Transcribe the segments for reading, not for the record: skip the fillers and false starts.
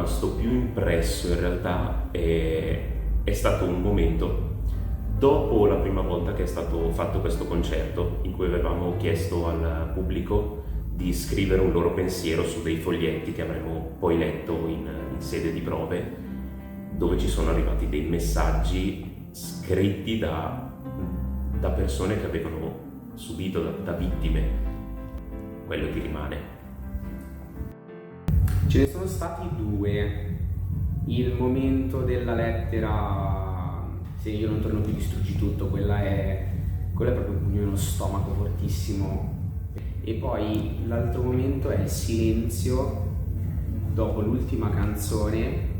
rimasto più impresso in realtà è stato un momento dopo la prima volta che è stato fatto questo concerto, in cui avevamo chiesto al pubblico di scrivere un loro pensiero su dei foglietti che avremmo poi letto in sede di prove, dove ci sono arrivati dei messaggi scritti da persone che avevano subito, da vittime. Quello ti rimane. Ce ne sono stati due. Il momento della lettera, se io non torno più distruggi tutto, quella è proprio un pugno nello stomaco fortissimo. E poi l'altro momento è il silenzio dopo l'ultima canzone,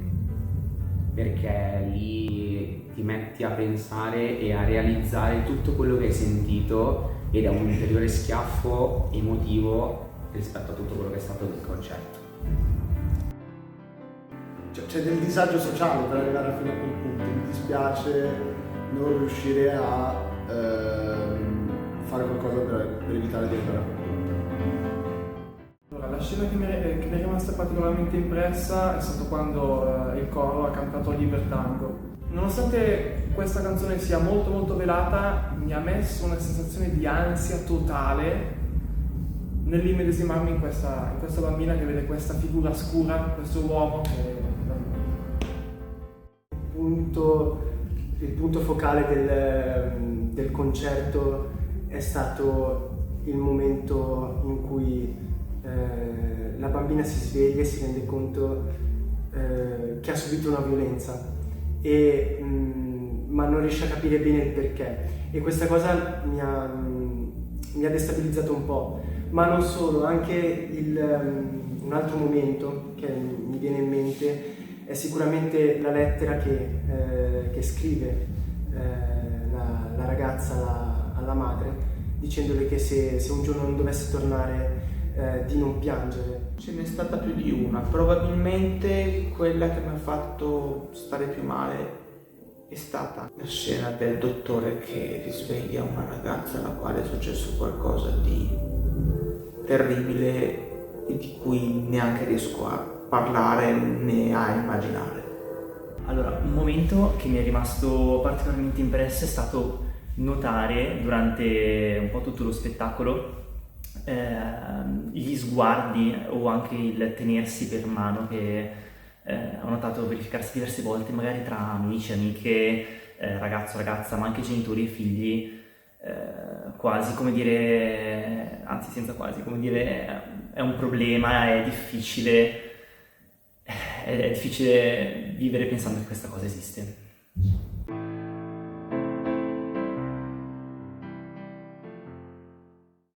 perché lì ti metti a pensare e a realizzare tutto quello che hai sentito ed è un ulteriore schiaffo emotivo rispetto a tutto quello che è stato del concerto. C'è del disagio sociale per arrivare fino a quel punto, mi dispiace non riuscire a fare qualcosa per evitare di arrivare a quel punto. Allora, la scena che mi è rimasta particolarmente impressa è stato quando il coro ha cantato Libertango. Nonostante questa canzone sia molto molto velata, mi ha messo una sensazione di ansia totale nell'immedesimarmi in questa bambina che vede questa figura scura, questo uomo che... Il punto focale del concerto è stato il momento in cui la bambina si sveglia e si rende conto che ha subito una violenza, ma non riesce a capire bene il perché, e questa cosa mi ha destabilizzato un po'. Ma non solo, anche un altro momento che mi viene in mente è sicuramente la lettera che scrive la ragazza alla madre, dicendole che se un giorno non dovesse tornare di non piangere. Ce n'è stata più di una, probabilmente quella che mi ha fatto stare più male è stata la scena del dottore che risveglia una ragazza alla quale è successo qualcosa di terribile e di cui neanche riesco a parlare né a immaginare. Allora, un momento che mi è rimasto particolarmente impresso è stato notare durante un po' tutto lo spettacolo gli sguardi o anche il tenersi per mano che ho notato verificarsi diverse volte, magari tra amici, amiche, ragazzo, ragazza, ma anche genitori e figli, quasi come dire, anzi senza quasi, come dire, è un problema, è difficile vivere pensando che questa cosa esiste.